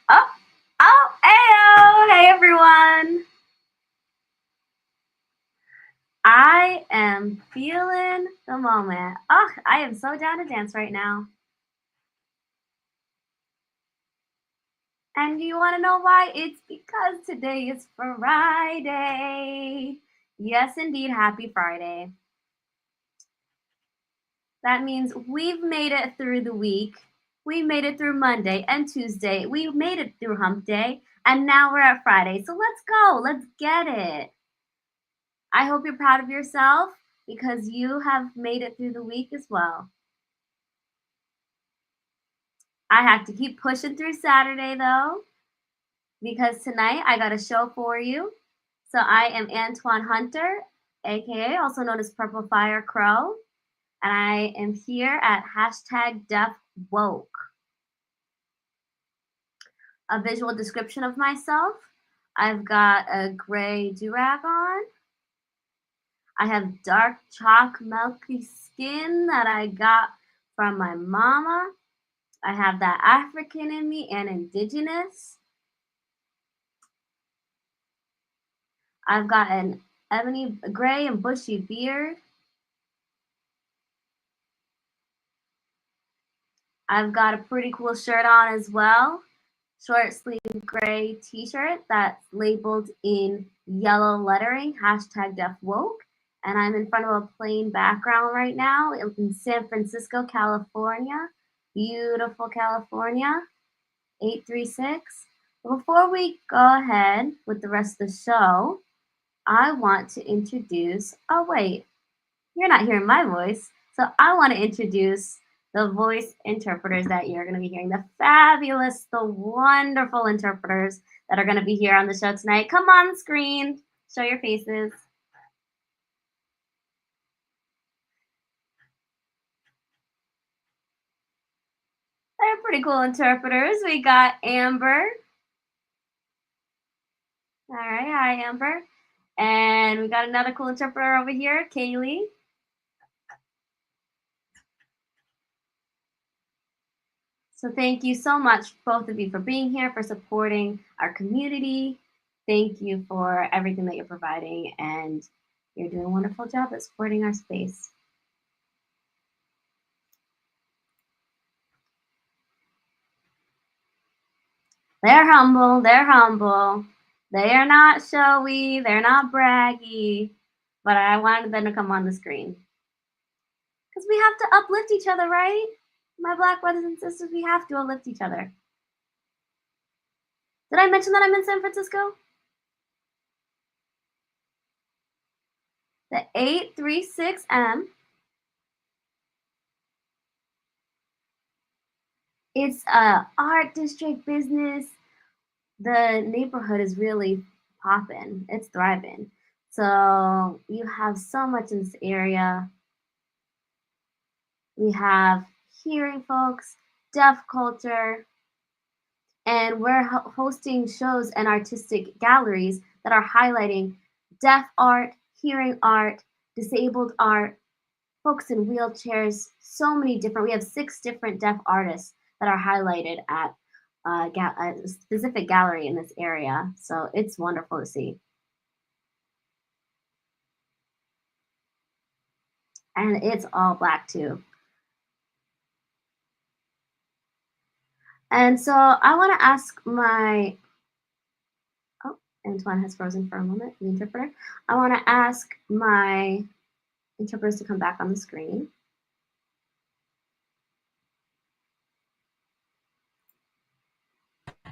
Oh, oh, ayo! Hey everyone! I am feeling the moment. Oh, I am so down to dance right now. And you want to know why? It's because today is Friday. Yes, indeed, happy Friday. That means we've made it through the week. We made it through Monday and Tuesday. We made it through Hump Day. And now we're at Friday. So let's go. Let's get it. I hope you're proud of yourself because you have made it through the week as well. I have to keep pushing through Saturday though, because tonight I got a show for you. So I am Antoine Hunter, aka also known as Purple Fire Crow, and I am here at #DeafWoke. A visual description of myself. I've got a gray do-rag on. I have dark chalk milky skin that I got from my mama. I have that African in me and indigenous. I've got an ebony gray and bushy beard. I've got a pretty cool shirt on as well. Short sleeve gray t-shirt that's labeled in yellow lettering, #DeafWoke. And I'm in front of a plain background right now in San Francisco, California. Beautiful California, 836. Before we go ahead with the rest of the show, I want to introduce, oh wait, you're not hearing my voice. So I want to introduce the voice interpreters that you're going to be hearing, the fabulous, the wonderful interpreters that are going to be here on the show tonight. Come on screen, show your faces. They're pretty cool interpreters. We got Amber. All right, hi Amber. And we got another cool interpreter over here, Kaylee. So thank you so much, both of you, for being here, for supporting our community. Thank you for everything that you're providing, and you're doing a wonderful job at supporting our space. They're humble, they're humble. They are not showy, they're not braggy, but I wanted them to come on the screen. Because we have to uplift each other, right? My Black brothers and sisters, we have to uplift each other. Did I mention that I'm in San Francisco? The 836M. It's a art district business. The neighborhood is really popping. It's thriving. So you have so much in this area. We have hearing folks, deaf culture, and we're hosting shows and artistic galleries that are highlighting deaf art, hearing art, disabled art, folks in wheelchairs, so many different. We have 6 different deaf artists that are highlighted at a specific gallery in this area. So it's wonderful to see. And it's all Black too. And so I want to ask my, oh, Antoine has frozen for a moment, the interpreter. I want to ask my interpreters to come back on the screen.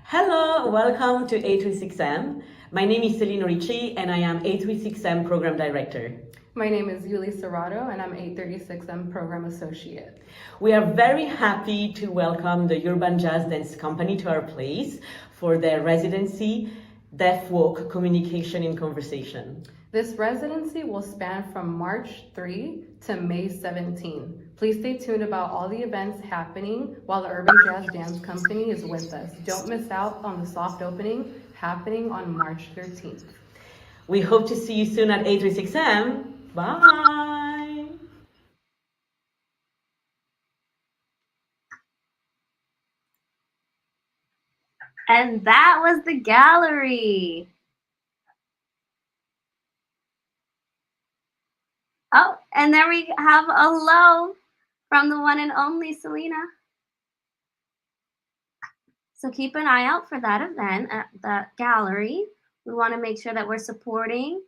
Hello, welcome to A36M. My name is Celine Ricci and I am A36M Program Director. My name is Yuli Serrato and I'm A36M Program Associate. We are very happy to welcome the Urban Jazz Dance Company to our place for their residency, Deaf Walk Communication in Conversation. This residency will span from March 3 to May 17. Please stay tuned about all the events happening while the Urban Jazz Dance Company is with us. Don't miss out on the soft opening happening on March 13th. We hope to see you soon at A36M. Bye! And that was the gallery. Oh, and there we have a hello from the one and only Selena. So keep an eye out for that event at that gallery. We want to make sure that we're supporting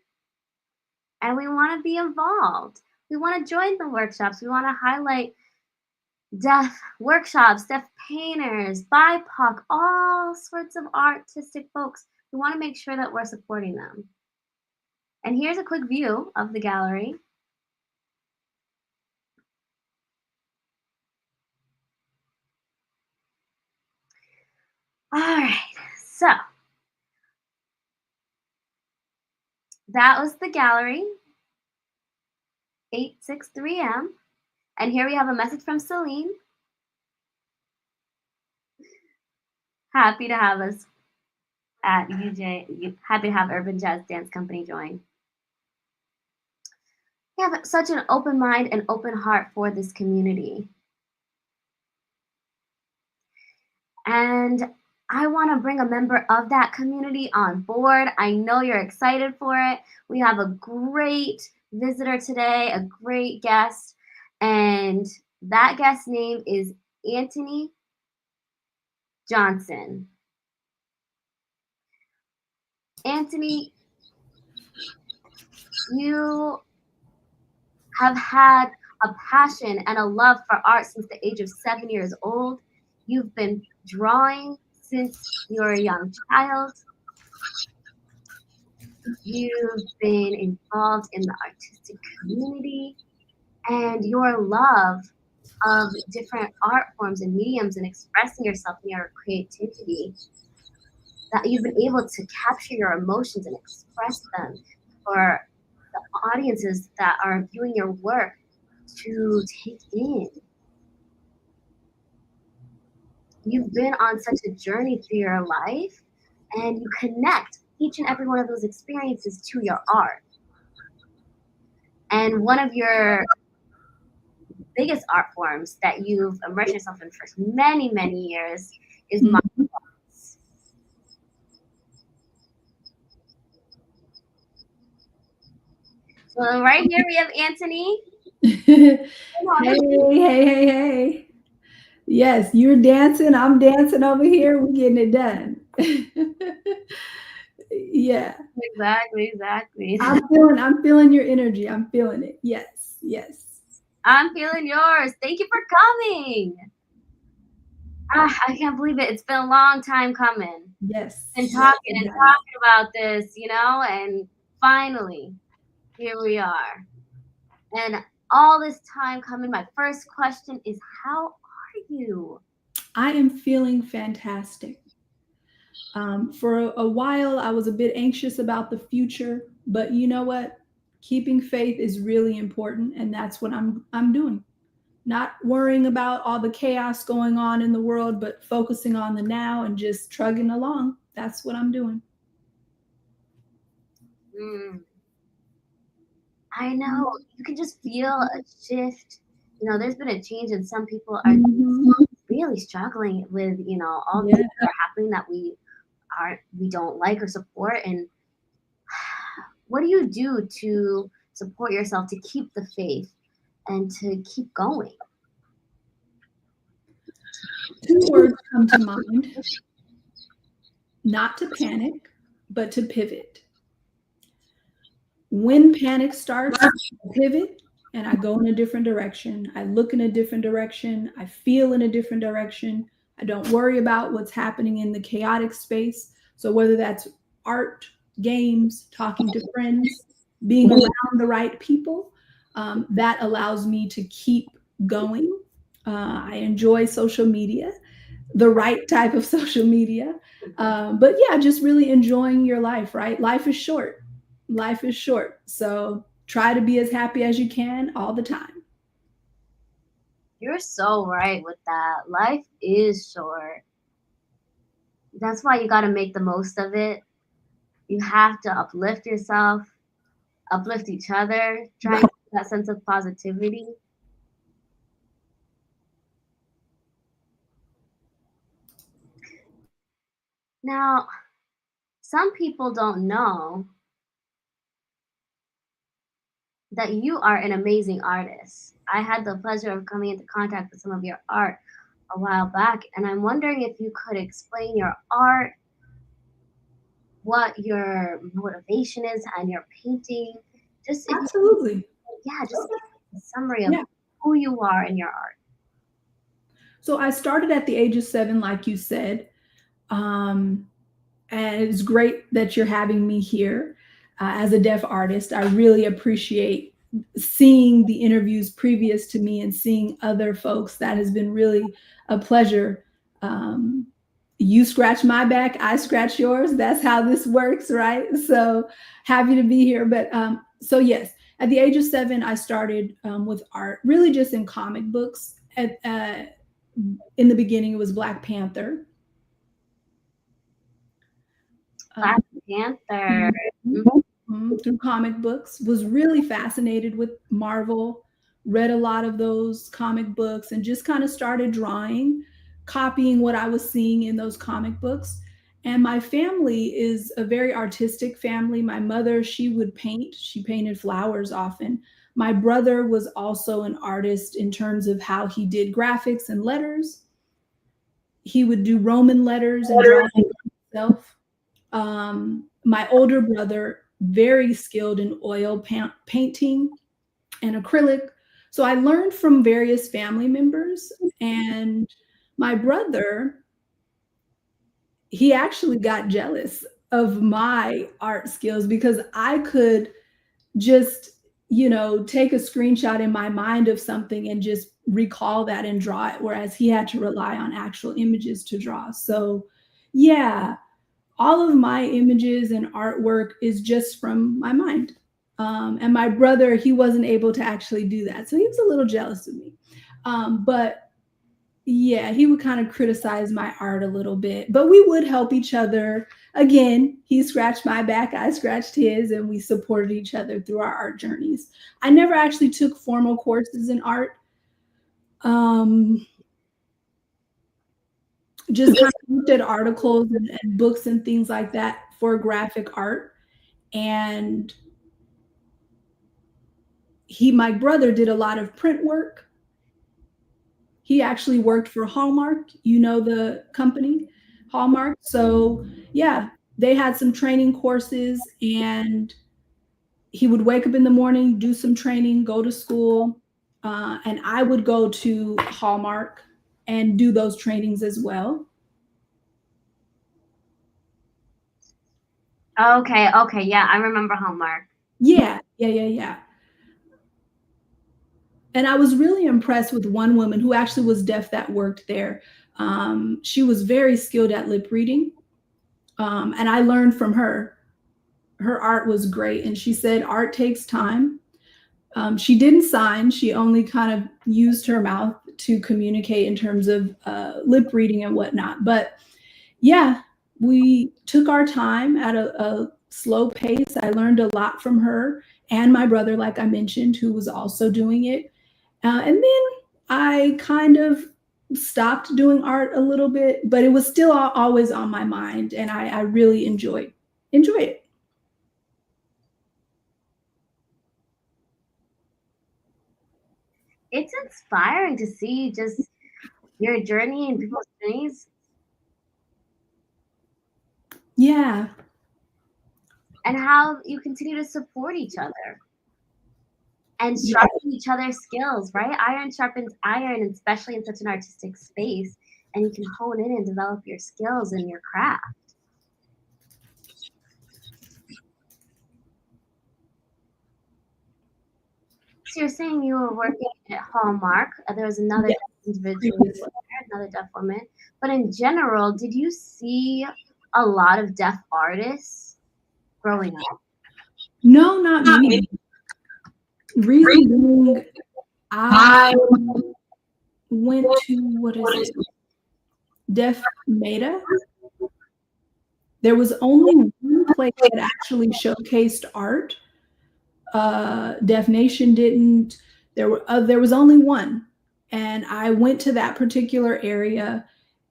and we want to be involved. We want to join the workshops. We want to highlight deaf workshops, deaf painters, BIPOC, all sorts of artistic folks. We want to make sure that we're supporting them. And here's a quick view of the gallery. All right, so that was the gallery, 863M. And here we have a message from Celine. Happy to have us at UJ, happy to have Urban Jazz Dance Company join. We have such an open mind and open heart for this community. And I want to bring a member of that community on board. I know you're excited for it. We have a great visitor today, a great guest, and that guest's name is Antony Johnson. Antony, you have had a passion and a love for art since the age of 7 years old. You've been drawing since you were a young child. You've been involved in the artistic community, and your love of different art forms and mediums and expressing yourself in your creativity, that you've been able to capture your emotions and express them for the audiences that are viewing your work to take in. You've been on such a journey through your life, and you connect each and every one of those experiences to your art. And one of your biggest art forms that you've immersed yourself in for many, many years is martial arts. So right here we have Antony. Hey. Yes, you're dancing. I'm dancing over here. We're getting it done. Yeah. Exactly. I'm feeling your energy. I'm feeling it. Yes. I'm feeling yours. Thank you for coming. I can't believe it. It's been a long time coming. Yes. And talking about this, and finally, here we are. And all this time coming, my first question is, how are you? I am feeling fantastic. For a while, I was a bit anxious about the future, but you know what? Keeping faith is really important, and that's what I'm doing. Not worrying about all the chaos going on in the world, but focusing on the now and just trugging along. That's what I'm doing. I know. You can just feel a shift. There's been a change, and some people are really struggling with, all the Yeah. things that are happening that we don't like or support. And what do you do to support yourself to keep the faith and to keep going? Two words come to mind: not to panic, but to pivot. When panic starts, I pivot and I go in a different direction. I look in a different direction. I feel in a different direction. I don't worry about what's happening in the chaotic space. So whether that's art, games, talking to friends, being around the right people, that allows me to keep going. I enjoy social media, the right type of social media. But yeah, just really enjoying your life, right? Life is short. Life is short. So try to be as happy as you can all the time. You're so right with that. Life is short. That's why you got to make the most of it. You have to uplift yourself, uplift each other, try and keep that sense of positivity. Now, some people don't know that you are an amazing artist. I had the pleasure of coming into contact with some of your art a while back, and I'm wondering if you could explain your art, what your motivation is, and your painting. Just if Absolutely. just a summary of Yeah. who you are in your art. So I started at the age of 7, like you said. And it's great that you're having me here as a deaf artist. I really appreciate seeing the interviews previous to me and seeing other folks. That has been really a pleasure. You scratch my back, I scratch yours. That's how this works, right? So happy to be here. But so yes, at the age of 7, I started with art, really just in comic books. In the beginning, it was Black Panther. Black Panther. Through comic books, was really fascinated with Marvel, read a lot of those comic books, and just kind of started drawing, copying what I was seeing in those comic books. And my family is a very artistic family. My mother, she would paint, she painted flowers often. My brother was also an artist in terms of how he did graphics and letters. He would do Roman letters and draw them himself. My older brother, very skilled in oil painting and acrylic. So I learned from various family members. And my brother, he actually got jealous of my art skills because I could just, take a screenshot in my mind of something and just recall that and draw it, whereas he had to rely on actual images to draw. So yeah, all of my images and artwork is just from my mind. And my brother, he wasn't able to actually do that. So he was a little jealous of me. But yeah, he would kind of criticize my art a little bit, but we would help each other. Again, he scratched my back, I scratched his, and we supported each other through our art journeys. I never actually took formal courses in art. Just kind of looked at articles and books and things like that for graphic art. And my brother did a lot of print work. He actually worked for Hallmark, the company, Hallmark. So yeah, they had some training courses, and he would wake up in the morning, do some training, go to school, and I would go to Hallmark and do those trainings as well. Okay, yeah, I remember Hallmark. Yeah. And I was really impressed with one woman who actually was deaf that worked there. She was very skilled at lip reading. And I learned from her. Her art was great. And she said art takes time. She didn't sign. She only kind of used her mouth to communicate in terms of lip reading and whatnot. But yeah, we took our time at a slow pace. I learned a lot from her. and my brother, like I mentioned, who was also doing it. And then I kind of stopped doing art a little bit, but it was still always on my mind, and I really enjoy it. It's inspiring to see just your journey and people's journeys. Yeah. And how you continue to support each other and sharpen each other's skills, right? Iron sharpens iron, especially in such an artistic space. And you can hone in and develop your skills and your craft. So you're saying you were working at Hallmark. There was another individual, another deaf woman. But in general, did you see a lot of deaf artists growing up? No, not me. Reason being, I went to, what is it? Def Meta. There was only one place that actually showcased art. Deaf Nation didn't. There was only one, and I went to that particular area,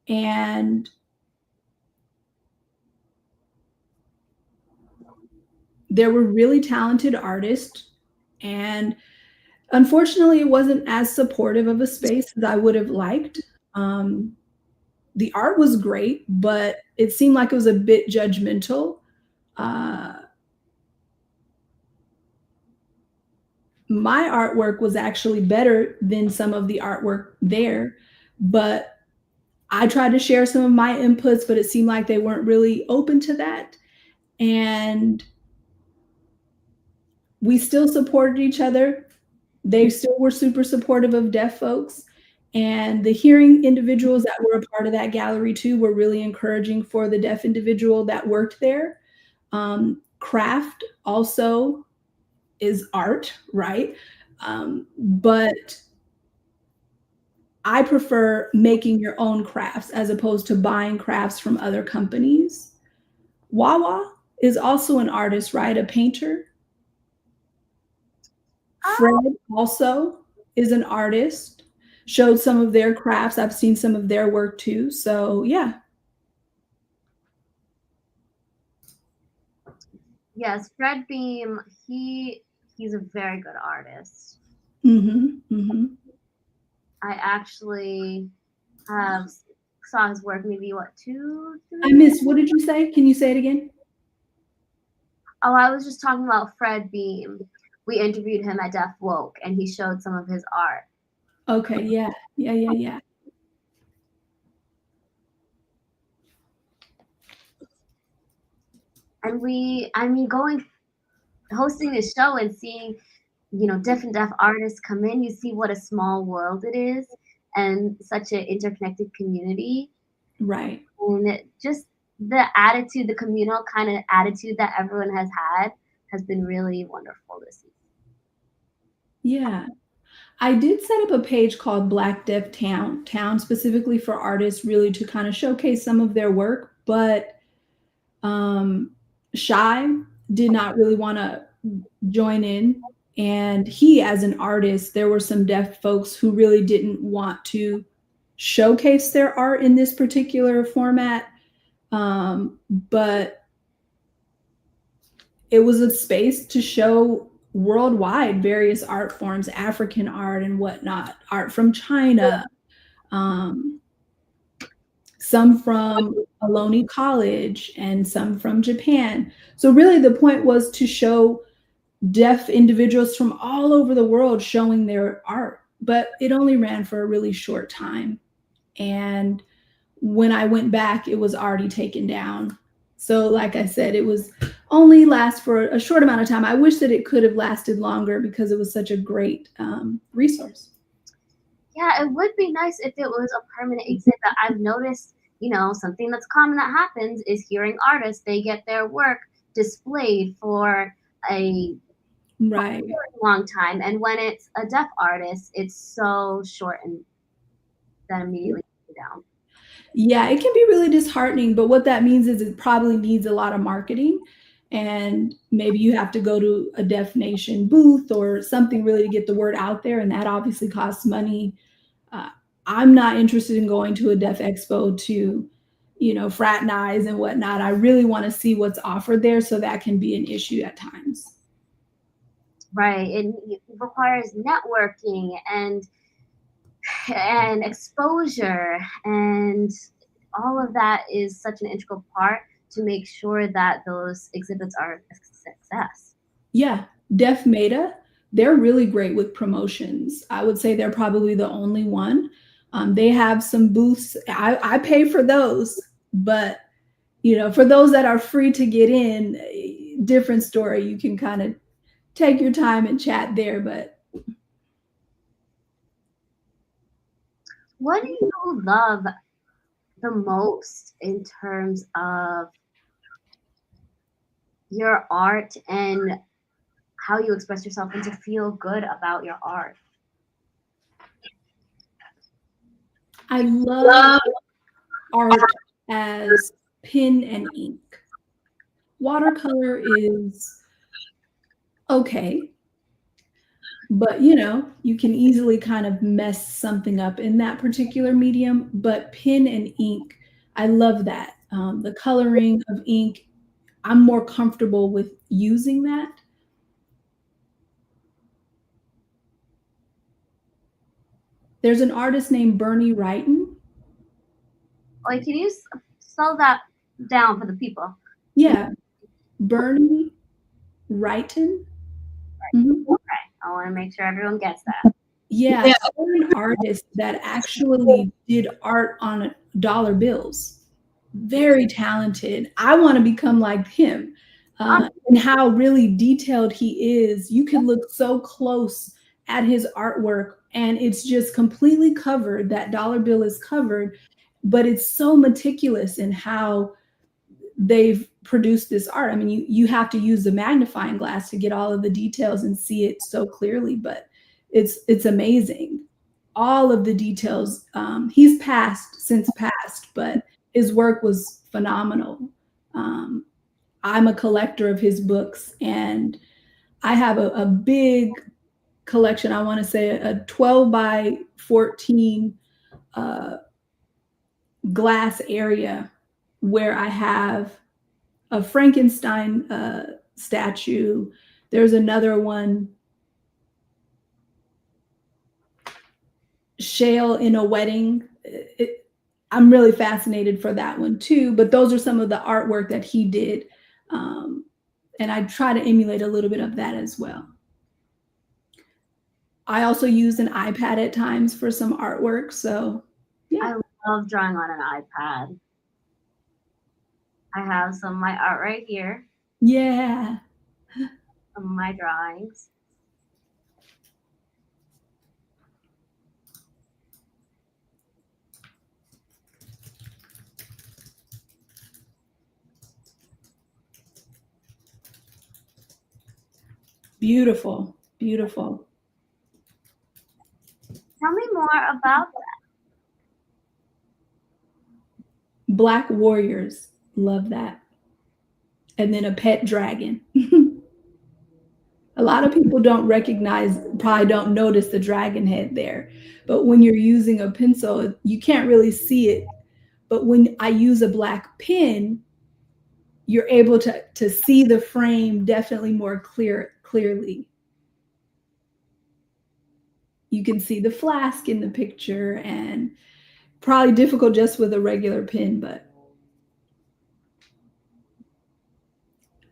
and there were really talented artists, and unfortunately, it wasn't as supportive of a space as I would have liked. The art was great, but it seemed like it was a bit judgmental. My artwork was actually better than some of the artwork there, but I tried to share some of my inputs, but it seemed like they weren't really open to that. And we still supported each other. They still were super supportive of deaf folks. And the hearing individuals that were a part of that gallery too were really encouraging for the deaf individual that worked there. Craft also is art, right? But I prefer making your own crafts as opposed to buying crafts from other companies. Wawa is also an artist, right? A painter. Fred also is an artist, showed some of their crafts. I've seen some of their work too. So yeah. Yes, Fred Beam, he's a very good artist. I actually saw his work maybe what, 2, 3? I missed. What did you say? Can you say it again? Oh, I was just talking about Fred Beam. We interviewed him at Deaf Woke, and he showed some of his art. Okay, yeah. And hosting this show and seeing, different deaf artists come in, you see what a small world it is and such an interconnected community. Right. And just the attitude, the communal kind of attitude that everyone has been really wonderful to see. Yeah. I did set up a page called Black Deaf Town specifically for artists really to kind of showcase some of their work, but Shy did not really want to join in. And he, as an artist, there were some deaf folks who really didn't want to showcase their art in this particular format. But it was a space to show worldwide various art forms, African art and whatnot, art from China, some from Ohlone College and some from Japan. So really the point was to show deaf individuals from all over the world showing their art, but it only ran for a really short time. And when I went back, it was already taken down. So like I said, it was only last for a short amount of time. I wish that it could have lasted longer because it was such a great resource. Yeah, it would be nice if it was a permanent exhibit. I've noticed, something that's common that happens is hearing artists, they get their work displayed for a long time. And when it's a deaf artist, it's so short and then immediately down. Yeah, it can be really disheartening, but what that means is it probably needs a lot of marketing. and maybe you have to go to a Deaf Nation booth or something really to get the word out there, and that obviously costs money. I'm not interested in going to a Deaf Expo to, fraternize and whatnot. I really want to see what's offered there, so that can be an issue at times. Right. It requires networking and exposure, and all of that is such an integral part to make sure that those exhibits are a success. Yeah, Deaf Meta, they're really great with promotions. I would say they're probably the only one. They have some booths. I pay for those, but for those that are free to get in, different story. You can kind of take your time and chat there. But what do you love the most in terms of your art and how you express yourself and to feel good about your art? I love art as pen and ink. Watercolor is okay, but you can easily kind of mess something up in that particular medium. But pen and ink, I love that. The coloring of ink, I'm more comfortable with using that. There's an artist named Bernie Wrighton. Like, can you slow that down for the people? Yeah, Bernie Wrighton. Mm-hmm. Okay, I want to make sure everyone gets that. Yeah, they're an artist that actually did art on dollar bills. Very talented. I want to become like him. And how really detailed he is. You can look so close at his artwork and it's just completely covered. That dollar bill is covered, but it's so meticulous in how they've produced this art. I mean, you have to use the magnifying glass to get all of the details and see it so clearly, but it's amazing. All of the details. He's since passed, but his work was phenomenal. I'm a collector of his books, and I have a big collection. I want to say a 12 by 14 glass area where I have a Frankenstein statue. There's another one, Shale in a Wedding. I'm really fascinated for that one too, but those are some of the artwork that he did. And I try to emulate a little bit of that as well. I also use an iPad at times for some artwork. So yeah. I love drawing on an iPad. I have some of my art right here. Yeah. Some of my drawings. Beautiful, beautiful. Tell me more about that. Black warriors, love that. And then a pet dragon. A lot of people don't recognize, probably don't notice the dragon head there. But when you're using a pencil, you can't really see it. But when I use a black pen, you're able to see the frame definitely more clearly. You can see the flask in the picture, and probably difficult just with a regular pen, but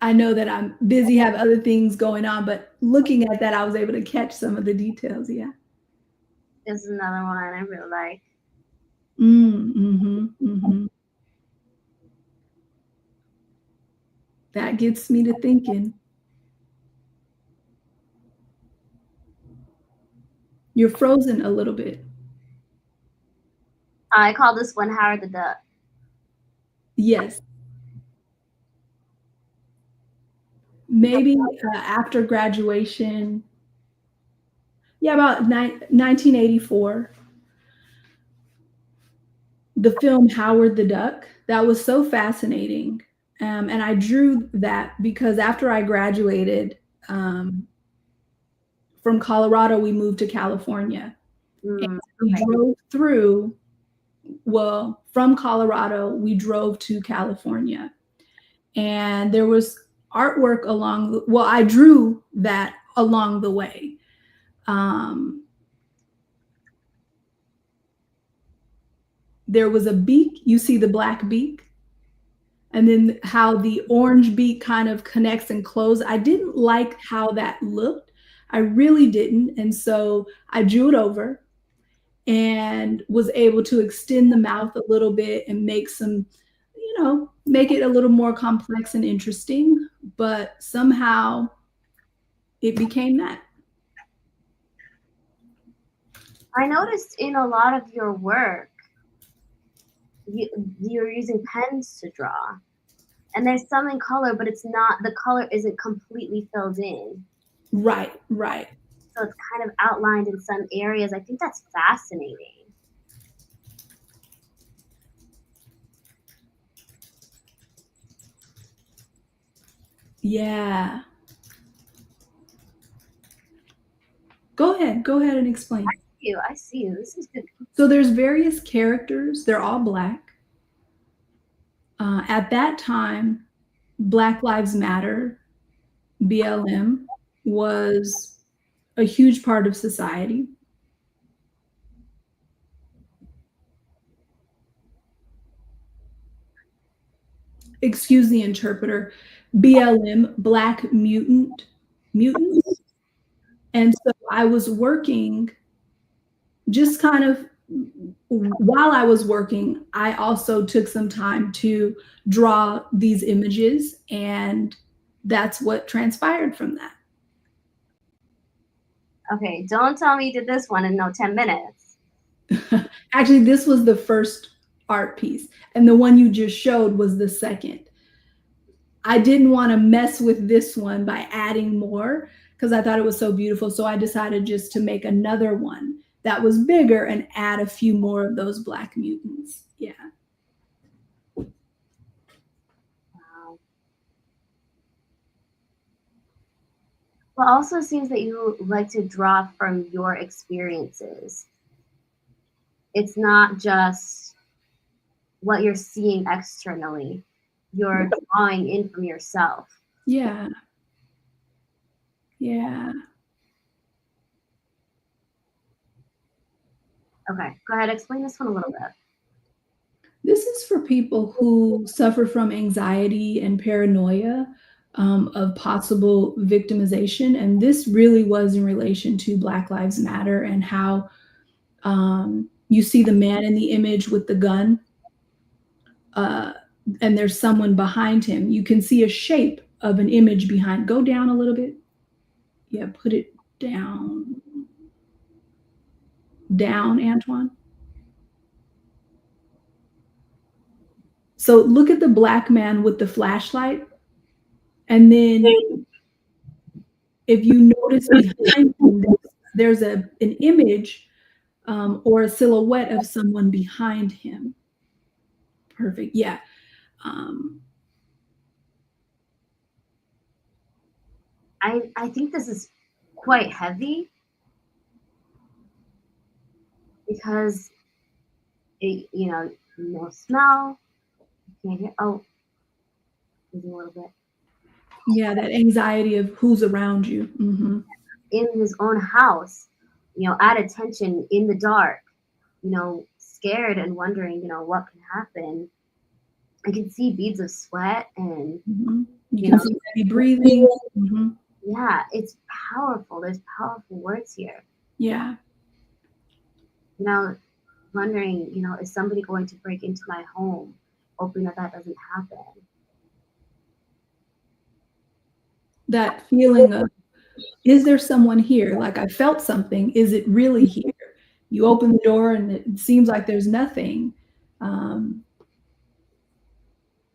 I know that I'm busy, have other things going on, but looking at that, I was able to catch some of the details. Yeah. This is another one I really like. That gets me to thinking. You're frozen a little bit. I call this one Howard the Duck. Yes. Maybe after graduation. Yeah, about 1984. The film Howard the Duck. That was so fascinating. And I drew that because after I graduated from Colorado, we moved to California. And we drove through, well, from Colorado, we drove to California. And there was artwork along, well, I drew that along the way. There was a beak, you see the black beak, and then how the orange beak kind of connects and closes. I didn't like how that looked. I really didn't. And so I drew it over and was able to extend the mouth a little bit and make some, make it a little more complex and interesting. But somehow it became that. I noticed in a lot of your work, you're using pens to draw, and there's some in color, but it's not, the color isn't completely filled in. Right. So it's kind of outlined in some areas. I think that's fascinating. Yeah. Go ahead and explain. I see you. This is good. So there's various characters. They're all Black. At that time, Black Lives Matter, BLM, was a huge part of society. Excuse the interpreter. BLM, Black mutants. And so I was working, just kind of while I was working, I also took some time to draw these images, and that's what transpired from that. Okay, don't tell me you did this one in 10 minutes. Actually, this was the first art piece, and the one you just showed was the second. I didn't want to mess with this one by adding more because I thought it was so beautiful. So I decided just to make another one that was bigger and add a few more of those Black mutants. Yeah. Wow. Well, also it seems that you like to draw from your experiences. It's not just what you're seeing externally. You're drawing in from yourself. Yeah. Okay, go ahead, explain this one a little bit. This is for people who suffer from anxiety and paranoia of possible victimization. And this really was in relation to Black Lives Matter and how you see the man in the image with the gun, and there's someone behind him. You can see a shape of an image behind. Go down a little bit. Yeah, put it down. Down, Antoine. So look at the Black man with the flashlight. And then if you notice behind him, there's an image or a silhouette of someone behind him. Perfect. Yeah. I think this is quite heavy because it, no smell, you can't hear. Oh, maybe a little bit. Yeah, that anxiety of who's around you. Mm-hmm. In his own house, at attention in the dark, scared and wondering, what can happen. I can see beads of sweat and you can see heavy breathing. Mm-hmm. Yeah, it's powerful. There's powerful words here. Yeah. Wondering, is somebody going to break into my home? Hoping that doesn't happen. That feeling of, is there someone here? Like I felt something. Is it really here? You open the door and it seems like there's nothing.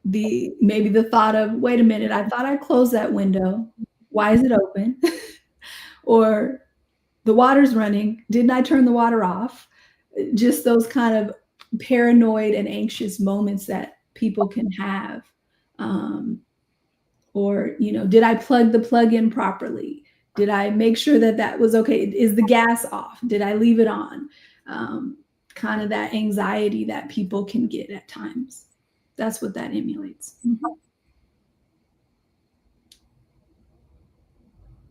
Maybe the thought of, wait a minute, I thought I closed that window. Why is it open? Or the water's running. Didn't I turn the water off? Just those kind of paranoid and anxious moments that people can have Or, did I plug the plug in properly? Did I make sure that that was okay? Is the gas off? Did I leave it on? Kind of that anxiety that people can get at times. That's what that emulates.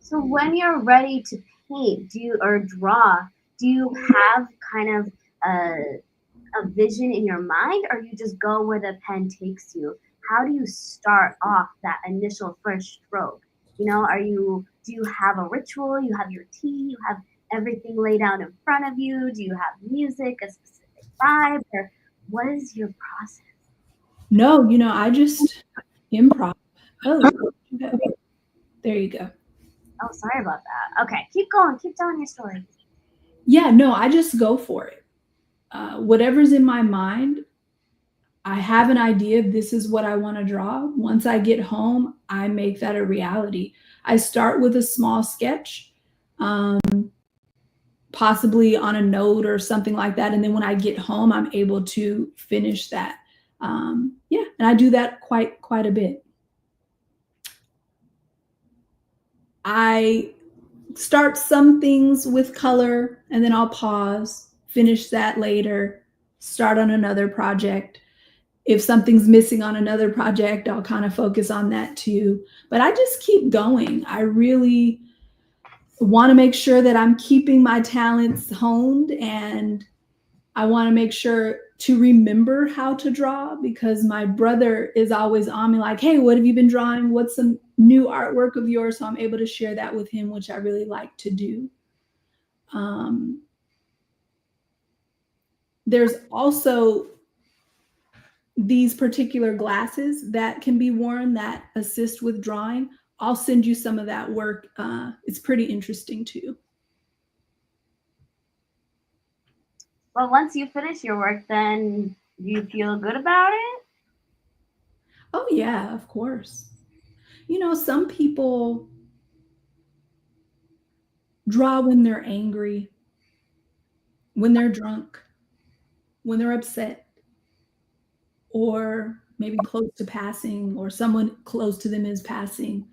So when you're ready to paint, or draw, do you have kind of a vision in your mind, or you just go where the pen takes you? How do you start off that initial first stroke? Do you have a ritual? You have your tea, you have everything laid out in front of you? Do you have music, a specific vibe, or what is your process? No, I just improv. Oh, okay. There you go. Oh, sorry about that. Okay, keep going. Keep telling your story. Yeah, no, I just go for it. Whatever's in my mind, I have an idea. This is what I want to draw. Once I get home, I make that a reality. I start with a small sketch, possibly on a note or something like that. And then when I get home, I'm able to finish that. Yeah, and I do that quite a bit. I start some things with color and then I'll pause, finish that later, start on another project. If something's missing on another project, I'll kind of focus on that too. But I just keep going. I really want to make sure that I'm keeping my talents honed, and I want to make sure to remember how to draw, because my brother is always on me like, hey, what have you been drawing? What's some new artwork of yours? So I'm able to share that with him, which I really like to do. There's also these particular glasses that can be worn that assist with drawing. I'll send you some of that work. It's pretty interesting too. Well, once you finish your work, then you feel good about it? Oh yeah, of course. Some people draw when they're angry, when they're drunk, when they're upset, or maybe close to passing, or someone close to them is passing.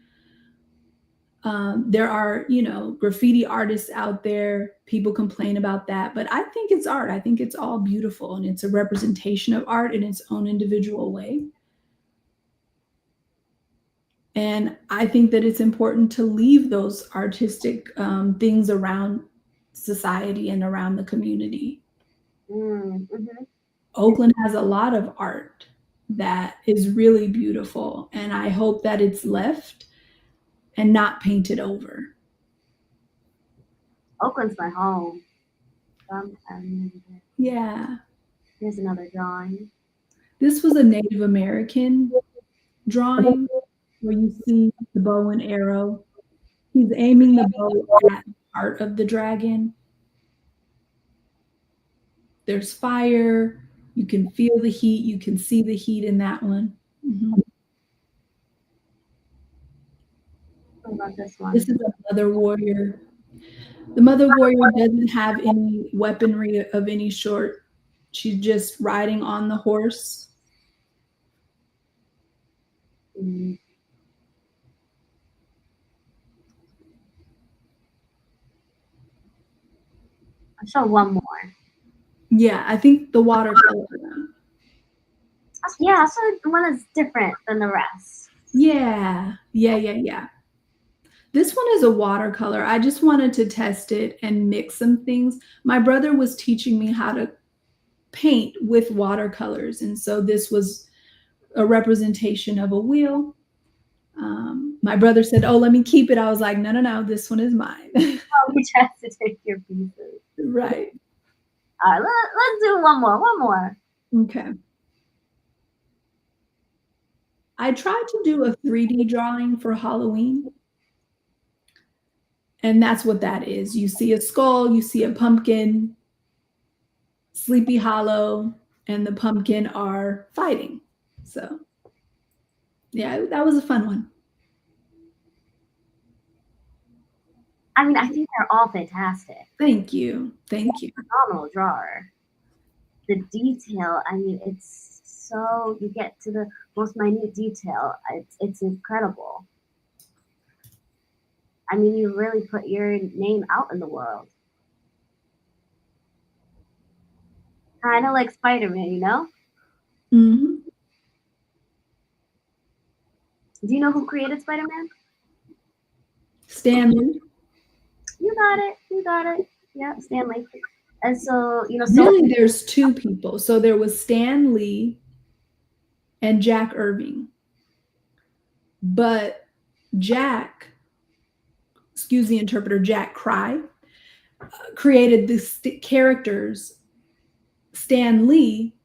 There are, graffiti artists out there. People complain about that, but I think it's art. I think it's all beautiful, and it's a representation of art in its own individual way. And I think that it's important to leave those artistic things around society and around the community. Mm-hmm. Oakland has a lot of art that is really beautiful, and I hope that it's left and not painted over. Oakland's my home. Yeah. Here's another drawing. This was a Native American drawing where you see the bow and arrow. He's aiming the bow at the heart of the dragon. There's fire. You can feel the heat. You can see the heat in that one. Mm-hmm. What about this one? This is a mother warrior. The mother warrior doesn't have any weaponry of any sort. She's just riding on the horse. Mm. I'll show one more. Yeah, I think the watercolor. Yeah, so one that's different than the rest. Yeah. This one is a watercolor. I just wanted to test it and mix some things. My brother was teaching me how to paint with watercolors, and so this was a representation of a wheel. My brother said, oh, let me keep it. I was like, no, this one is mine. Oh, we have to take your pieces. Right. All right, let's do one more. Okay. I tried to do a 3D drawing for Halloween. And that's what that is. You see a skull, you see a pumpkin, Sleepy Hollow, and the pumpkin are fighting. So, yeah, that was a fun one. I mean, I think they're all fantastic. Thank you. Phenomenal drawer. The detail, I mean, it's you get to the most minute detail. It's incredible. I mean, you really put your name out in the world. Kind of like Spider-Man, you know? Hmm. Do you know who created Spider-Man? Stanley. You got it. You got it. Yeah, Stanley. And so, Really, there's two people. So there was Stan Lee and Jack Irving. But Jack, excuse the interpreter, Jack Cry, created the characters. Stan Lee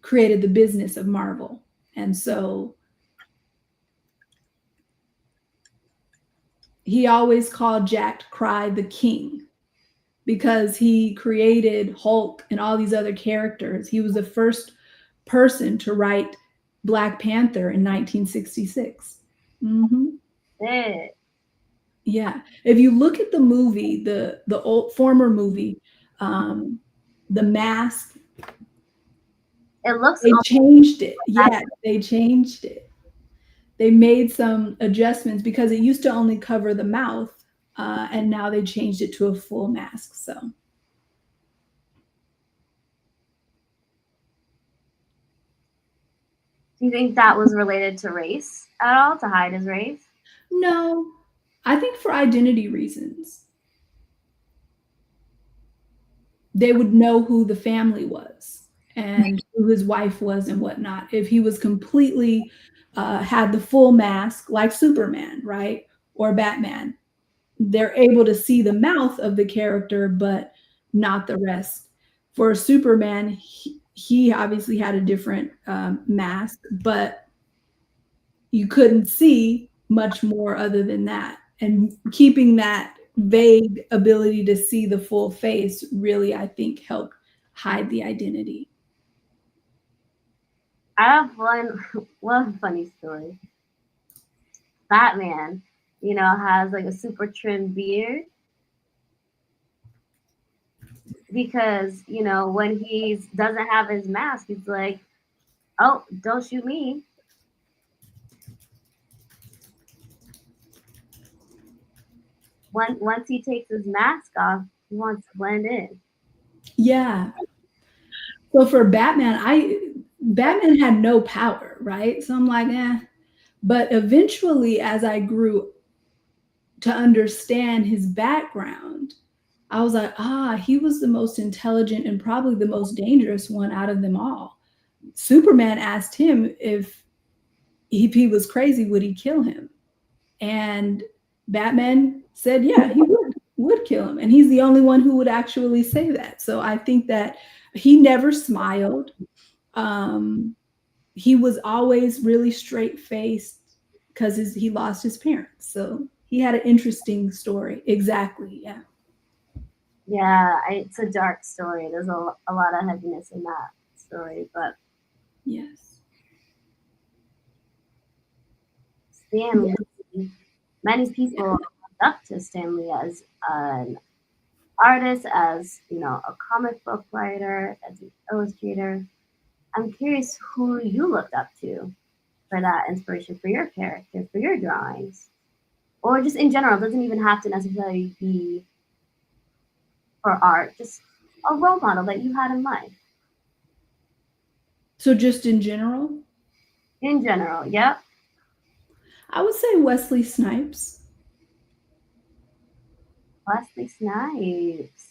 created the business of Marvel. And so he always called Jack Cry the king because he created Hulk and all these other characters. He was the first person to write Black Panther in 1966. Mm-hmm. Yeah. If you look at the movie, the old former movie, The Mask, it looks. They changed it. Yeah, they changed it. They made some adjustments because it used to only cover the mouth, and now they changed it to a full mask. So, Do you think that was related to race at all, to hide his race? no, I think for identity reasons. They would know who the family was and who his wife was and whatnot. If he was completely had the full mask, like Superman, right? Or Batman, they're able to see the mouth of the character, but not the rest. For Superman, he obviously had a different mask, but you couldn't see much more other than that. And keeping that vague ability to see the full face really, I think, helped hide the identity. I have one funny story. Batman, has like a super trim beard because, when he doesn't have his mask, he's like, oh, don't shoot me. Once he takes his mask off, he wants to blend in. Yeah. So for Batman had no power, right? So I'm like, eh. But eventually, as I grew to understand his background, I was like, he was the most intelligent and probably the most dangerous one out of them all. Superman asked him if he was crazy, would he kill him? And Batman said, yeah, he would kill him. And he's the only one who would actually say that. So I think that he never smiled. He was always really straight-faced because he lost his parents. So he had an interesting story. Exactly. Yeah. Yeah, it's a dark story. There's a lot of heaviness in that story, but yes. Stan Lee, many people look up to Stan Lee as an artist, as a comic book writer, as an illustrator. I'm curious who you looked up to for that inspiration for your character, for your drawings, or just in general. It doesn't even have to necessarily be for art, just a role model that you had in life. So just in general? In general, yep. I would say Wesley Snipes. Wesley Snipes.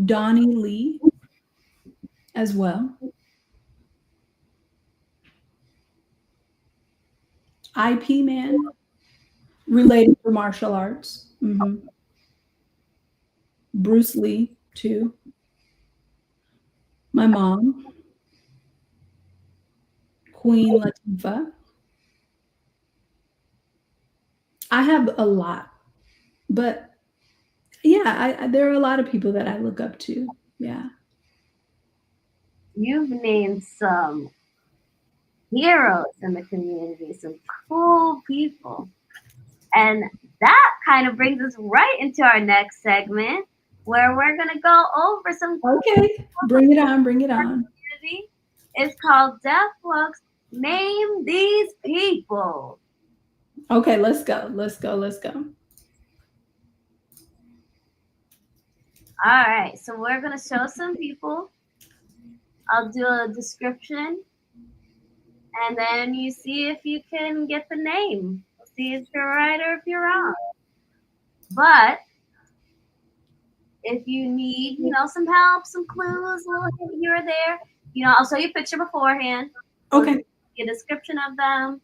Donnie Lee as well. IP Man, related to martial arts. Mm-hmm. Bruce Lee, too. My mom, Queen Latifah. I have a lot, but yeah, there are a lot of people that I look up to. Yeah. You've named some heroes in the community, some cool people. And that kind of brings us right into our next segment, where we're gonna go over some Okay, bring it on, bring it on. community. It's called Deaf Folks Name These People. Okay, let's go, let's go, let's go. All right, so we're gonna show some people. I'll do a description, and then you see if you can get the name. See if you're right or if you're wrong. But if you need, some help, some clues, a little hint here or there, I'll show you a picture beforehand. Okay. A description of them,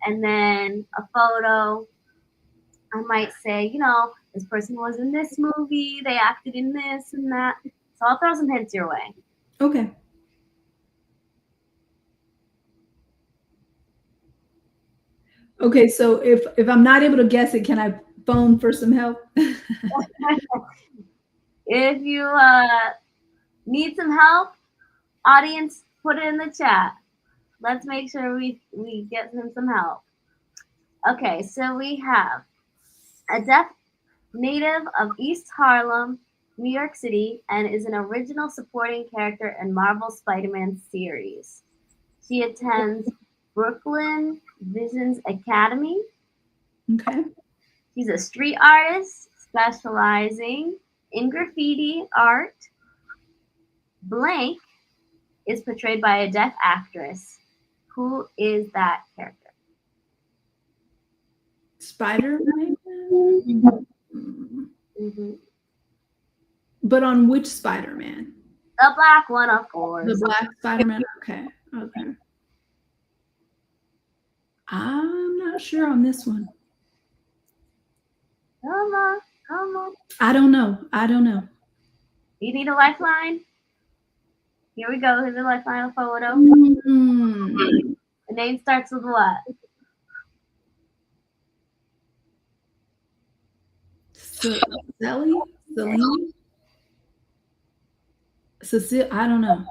and then a photo. I might say, this person was in this movie, they acted in this and that. So I'll throw some hints your way. Okay. Okay, so if I'm not able to guess it, can I phone for some help? If you need some help, audience, put it in the chat. Let's make sure we get him some help. Okay, so we have a deaf native of East Harlem, New York City, and is an original supporting character in Marvel Spider-Man series. She attends Brooklyn Visions Academy. Okay. She's a street artist specializing in graffiti art. Blank is portrayed by a deaf actress. Who is that character? Spider-Man? Mm-hmm. But on which Spider-Man? The black one, of course. The black Spider-Man? Okay. Okay. I'm not sure on this one. Come on. I don't know. You need a lifeline? Here we go. Here's a lifeline photo. Mm. The name starts with what? Celine? Cecile? I don't know.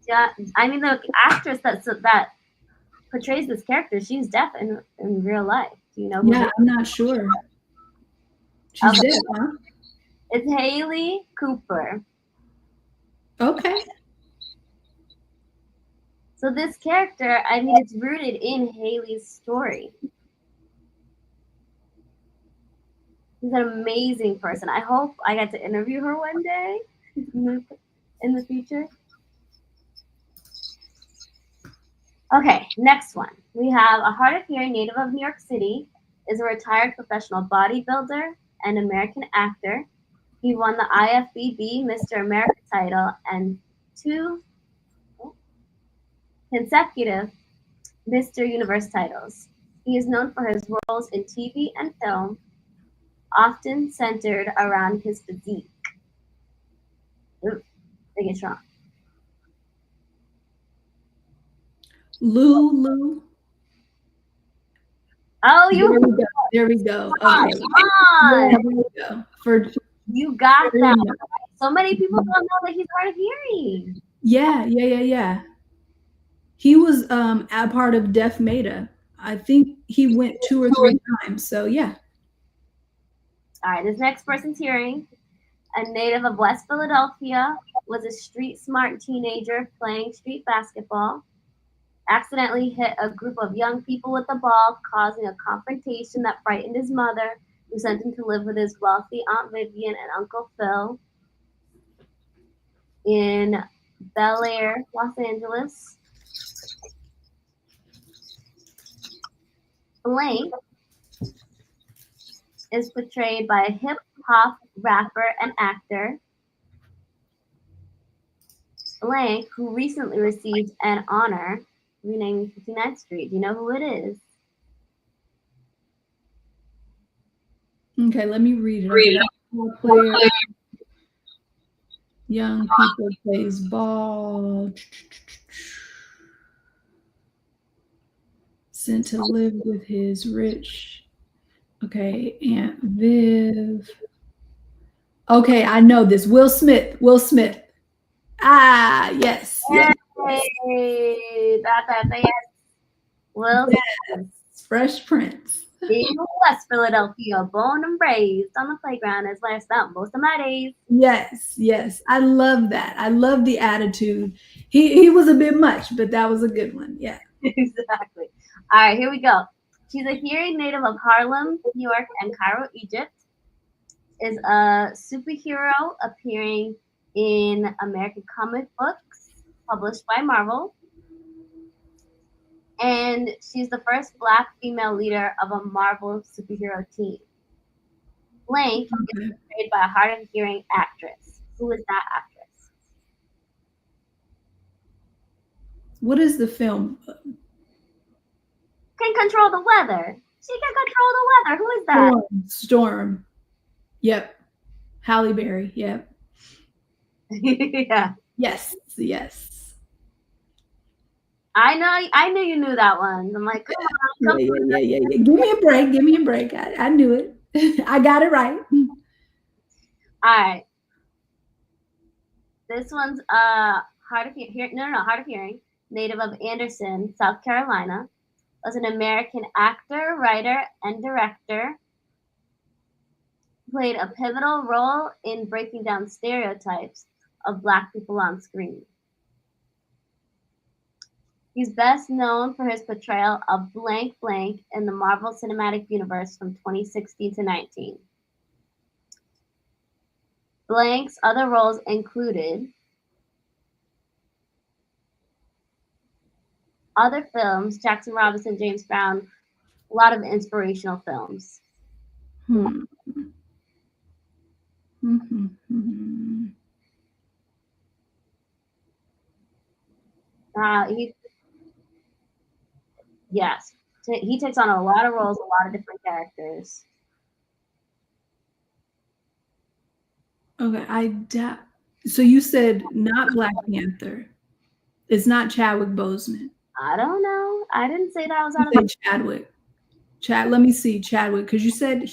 Yeah, I mean the actress that portrays this character, she's deaf in real life. Do you know who? Yeah, I'm not sure. She's deaf, huh? It's Haley Cooper. Okay. So this character, I mean, it's rooted in Haley's story. She's an amazing person. I hope I get to interview her one day in the future. Okay, next one. We have a hard of hearing native of New York City, is a retired professional bodybuilder and American actor. He won the IFBB Mr. America title and 2 consecutive Mr. Universe titles. He is known for his roles in TV and film, often centered around his physique. Ooh, I get wrong. Lou. Oh, you there we go. Okay. Come on. There we go. You got that. So many people don't know that he's hard of hearing. Yeah. He was a part of Deaf Meta. I think he went 2 or 3 times. So yeah. All right, this next person's hearing. A native of West Philadelphia, was a street smart teenager playing street basketball. Accidentally hit a group of young people with the ball, causing a confrontation that frightened his mother, who sent him to live with his wealthy Aunt Vivian and Uncle Phil in Bel Air, Los Angeles. Blank is portrayed by a hip-hop rapper and actor. Blank, who recently received an honor renaming 59th Street. Do you know who it is? Okay, let me read it. Player, young people plays ball. Sent to live with his rich. Okay, Aunt Viv. Okay, I know this. Will Smith. Ah, yes. Hey, that's yes. Will. Yes. Fresh Prince. In West Philadelphia, born and raised on the playground is where I spent most of my days. Yes, yes. I love that. I love the attitude. He was a bit much, but that was a good one. Yeah. Exactly. All right, here we go. She's a hearing native of Harlem, New York, and Cairo, Egypt. Is a superhero appearing in American comic books published by Marvel. And she's the first Black female leader of a Marvel superhero team. Blank is Okay. portrayed by a hard of hearing actress. Who is that actress? What is the film? Can control the weather. She can control the weather. Who is that? Storm. Yep. Halle Berry. Yep. Yeah. Yes. Yes. I knew you knew that one. I'm like, come on, Yeah. Give me a break. Give me a break. I knew it. I got it right. All right. This one's hard of hearing. No, hard of hearing. Native of Anderson, South Carolina. Was an American actor, writer, and director. Played a pivotal role in breaking down stereotypes of Black people on screen. He's best known for his portrayal of Blank Blank in the Marvel Cinematic Universe from 2016 to 19. Blank's other roles included other films, Jackson Robinson, James Brown, a lot of inspirational films. He takes on a lot of roles, a lot of different characters. Okay, so you said not Black Panther. It's not Chadwick Boseman. I don't know. I didn't say that was out You of said Chadwick. Let me see Chadwick, because you said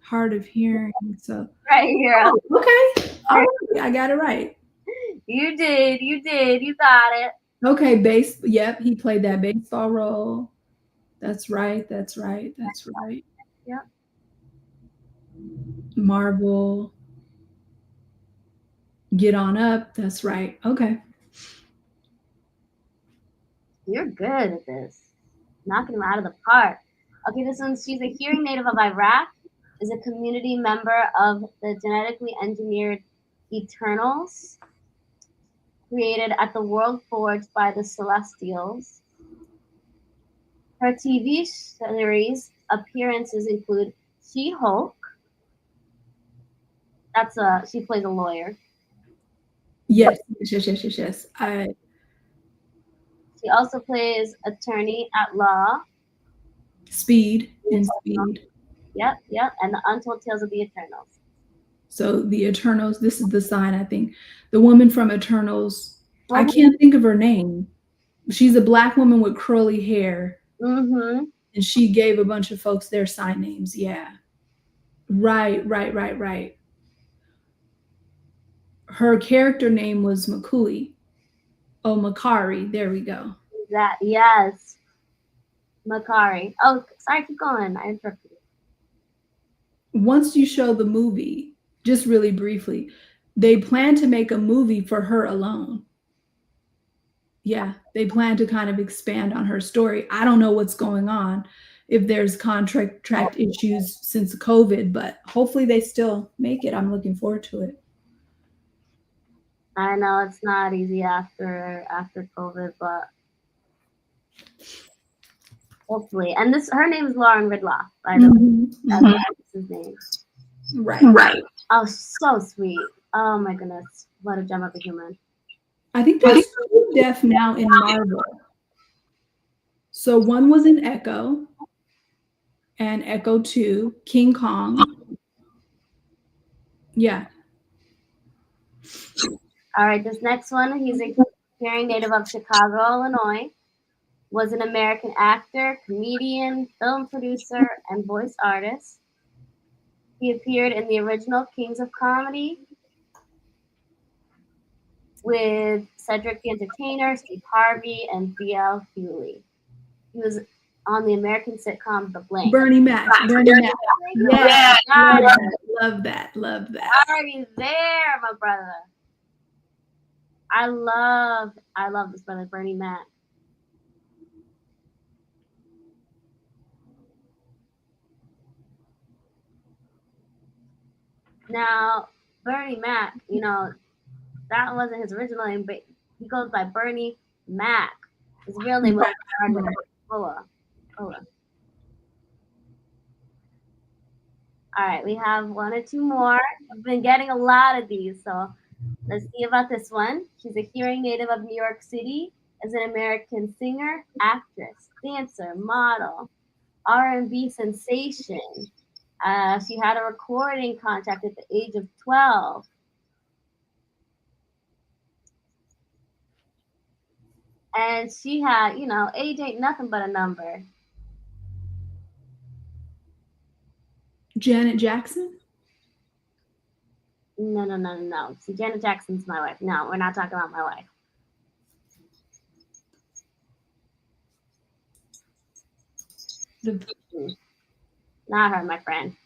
hard of hearing. So right here. Okay. All right. I got it right. You did. You got it. Okay, yep, he played that baseball role. That's right. Yep. Marvel. Get on up. That's right. Okay. You're good at this. Knocking him out of the park. Okay, she's a hearing native of Iraq, is a community member of the genetically engineered Eternals, created at the World Forge by the Celestials. Her TV series appearances include She-Hulk. She plays a lawyer. Yes. She also plays attorney at law. Speed. Yep. And the Untold Tales of the Eternals. So the Eternals, this is the sign, I think. The woman from Eternals, I can't think of her name. She's a Black woman with curly hair. Mm-hmm. And she gave a bunch of folks their sign names. Yeah. Right. Her character name was Makui. Oh, Makari. There we go. Yes. Makari. Oh, sorry, keep going. I interrupted you. Once you show the movie, just really briefly, they plan to make a movie for her alone. Yeah, they plan to kind of expand on her story. I don't know what's going on, if there's contract issues since COVID, but hopefully they still make it. I'm looking forward to it. I know it's not easy after COVID, but hopefully. And her name is Lauren Ridloff, by the way. That's his name. Right. Oh, so sweet. Oh my goodness. What a gem of a human. I think there's two deaf now in Marvel. So one was in Echo and Echo 2, King Kong. Yeah. All right, this next one, he's a hearing native of Chicago, Illinois. Was an American actor, comedian, film producer, and voice artist. He appeared in the original Kings of Comedy with Cedric the Entertainer, Steve Harvey, and B.L. Hewley. He was on the American sitcom The Blank? Bernie Mac. Bernie Mac. Yeah, Yeah. Love that. Love that. already there, my brother. I love this brother, Bernie Mac. Now, Bernie Mac, you know, that wasn't his original name, but he goes by Bernie Mac. His real name was Boa. All right, we have one or two more. I've been getting a lot of these, so let's see about this one. She's a hearing native of New York City, is an American singer, actress, dancer, model, R&B sensation. She had a recording contract at the age of 12. And she had, you know, age ain't nothing but a number. Janet Jackson? No. See, Janet Jackson's my wife. No, we're not talking about my wife. Not her, my friend.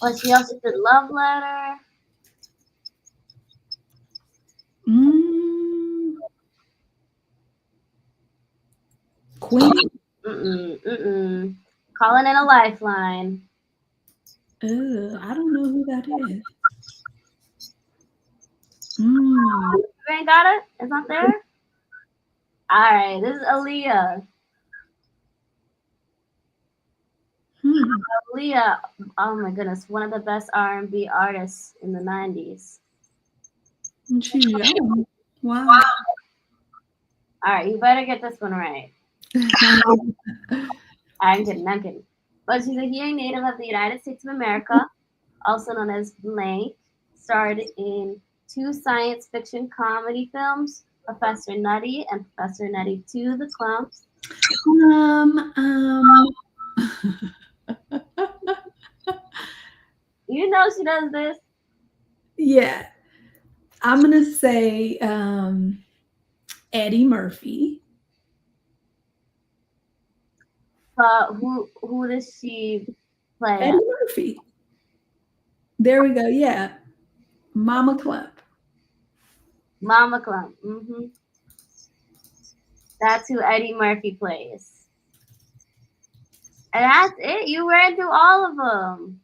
Well, she also did Love Letter. Queen? Calling in a lifeline. I don't know who that is. You ain't got it? It's not there? All right, this is Aaliyah. Aaliyah, oh my goodness, one of the best R&B artists in the 90s. She's young. Wow. All right, you better get this one right. I'm kidding. But she's a hearing native of the United States of America, also known as Blank. Starred in 2 science fiction comedy films, Professor Nutty and Professor Nutty 2: The Clumps. You know she does this. Yeah. I'm going to say Eddie Murphy. But who does she play? Eddie Murphy. There we go. Yeah. Mama Clump. Mama Clump. That's who Eddie Murphy plays. And that's it. You ran through all of them.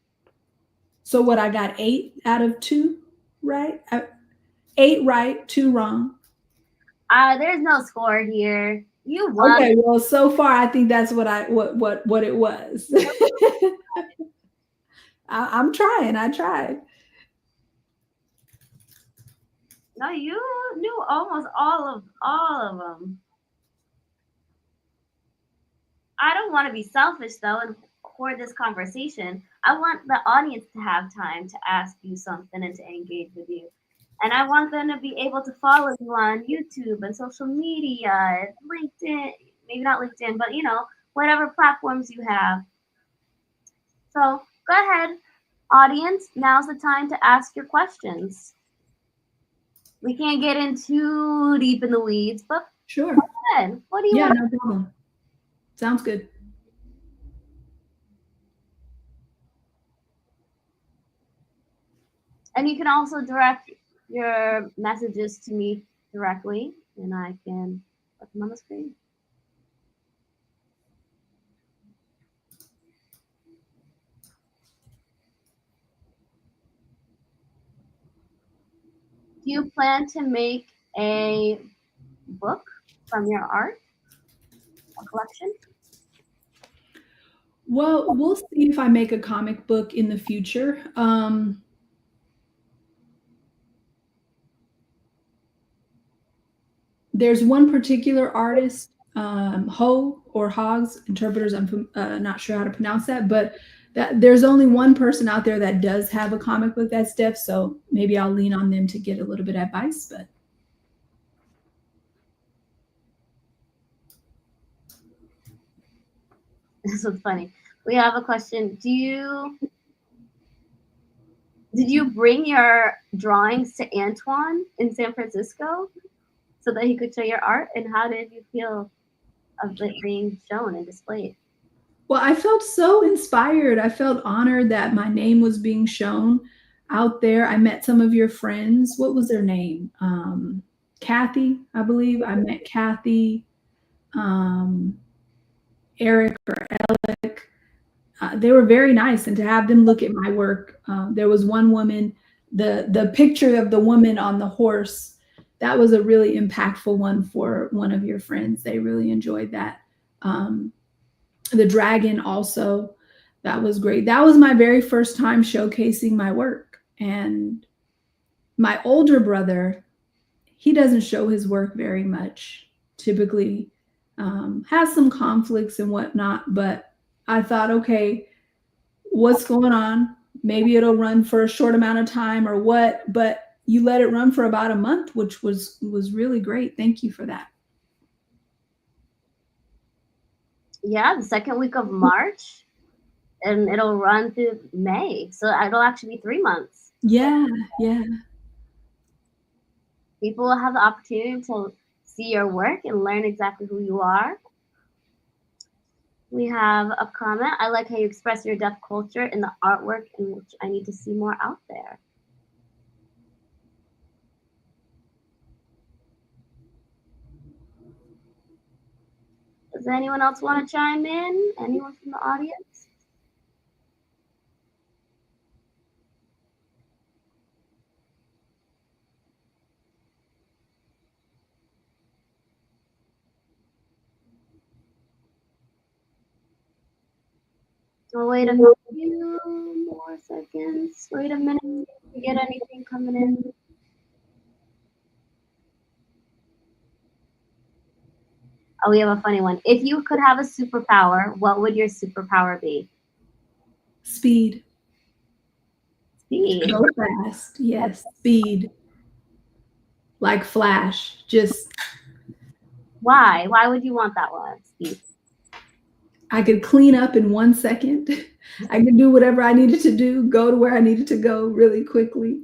So what, I got 8 out of 2, right? 8 right, 2 wrong. There's no score here. You won. Okay, well, so far I think that's what it was. I'm trying. I tried. No, you knew almost all of them. I don't want to be selfish though and hoard this conversation. I want the audience to have time to ask you something and to engage with you. And I want them to be able to follow you on YouTube and social media, LinkedIn, maybe not LinkedIn, but you know, whatever platforms you have. So go ahead, audience. Now's the time to ask your questions. We can't get in too deep in the weeds, but sure. Go ahead. What do you want? No problem. Sounds good. And you can also direct your messages to me directly, and I can put them on the screen. Do you plan to make a book from your art, a collection? Well, we'll see if I make a comic book in the future. There's one particular artist, Ho or Hogs, interpreters, I'm not sure how to pronounce that, but there's only one person out there that does have a comic book that's deaf, so maybe I'll lean on them to get a little bit of advice. But This was funny. We have a question. Did you bring your drawings to Antoine in San Francisco so that he could show your art? And how did you feel of it being shown and displayed? Well, I felt so inspired. I felt honored that my name was being shown out there. I met some of your friends. What was their name? Kathy, I believe. I met Kathy, Eric or Alec. They were very nice, and to have them look at my work. There was one woman, the picture of the woman on the horse. That was a really impactful one for one of your friends. They really enjoyed that. The dragon also, that was great. That was my very first time showcasing my work. And my older brother, he doesn't show his work very much, typically has some conflicts and whatnot. But I thought, okay, what's going on? Maybe it'll run for a short amount of time or what, but you let it run for about a month, which was really great. Thank you for that. Yeah, the second week of March, and it'll run through May. So it'll actually be 3 months. Yeah. People will have the opportunity to see your work and learn exactly who you are. We have a comment. I like how you express your deaf culture in the artwork, in which I need to see more out there. Does anyone else want to chime in? Anyone from the audience? I'll wait a few more seconds. Wait a minute to get anything coming in. Oh, we have a funny one. If you could have a superpower, what would your superpower be? Speed. Speed. Go fast. Yes, speed. Like Flash. Just Why? Why would you want that one? Speed. I could clean up in 1 second. I could do whatever I needed to do, go to where I needed to go really quickly,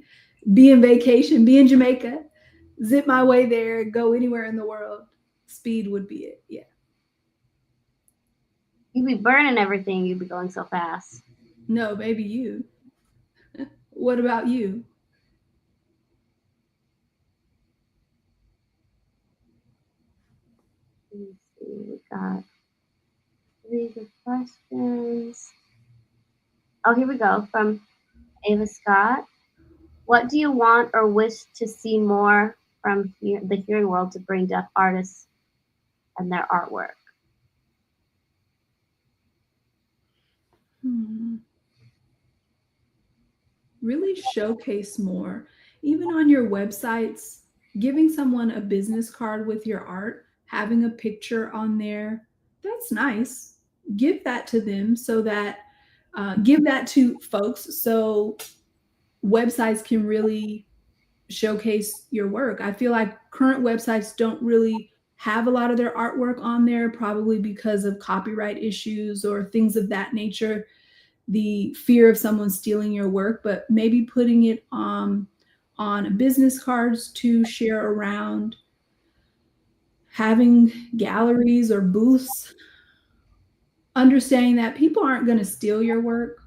be in vacation, be in Jamaica, zip my way there, go anywhere in the world. Speed would be it. Yeah. You'd be burning everything. You'd be going so fast. No, maybe you. What about you? Let me see. We got 3 good questions. Oh, here we go from Ava Scott. What do you want or wish to see more from the hearing world to bring deaf artists and their artwork? Really showcase more. Even on your websites, giving someone a business card with your art, having a picture on there, that's nice. Give that to them so that, give that to folks so websites can really showcase your work. I feel like current websites don't really have a lot of their artwork on there, probably because of copyright issues or things of that nature, the fear of someone stealing your work, but maybe putting it on business cards to share around, having galleries or booths, understanding that people aren't going to steal your work.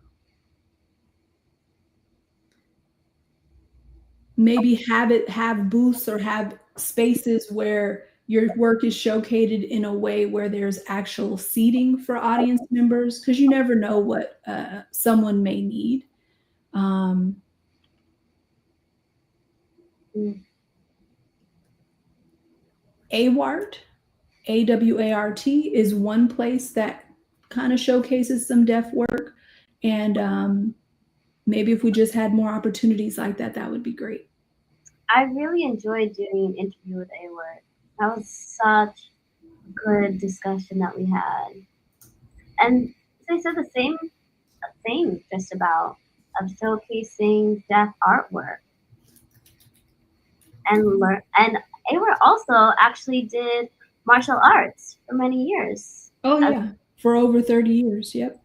Maybe have booths or have spaces where your work is showcased in a way where there's actual seating for audience members, because you never know what someone may need. AWART, AWART is one place that kind of showcases some deaf work. And maybe if we just had more opportunities like that, that would be great. I really enjoyed doing an interview with A-Word. That was such a good discussion that we had. And they said the same thing just about of showcasing deaf artwork. And A-Word also actually did martial arts for many years. Oh yeah, for over 30 years, yep.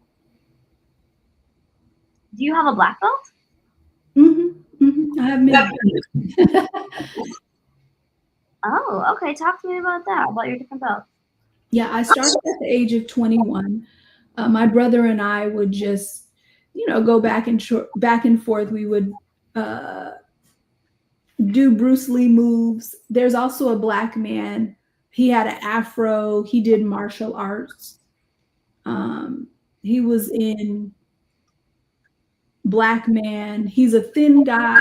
Do you have a black belt? I have many. Oh, okay. Talk to me about that, about your different belts. Yeah, I started at the age of 21. My brother and I would just, go back and forth. We would do Bruce Lee moves. There's also a black man. He had an afro. He did martial arts. He was in Black Man. He's a thin guy,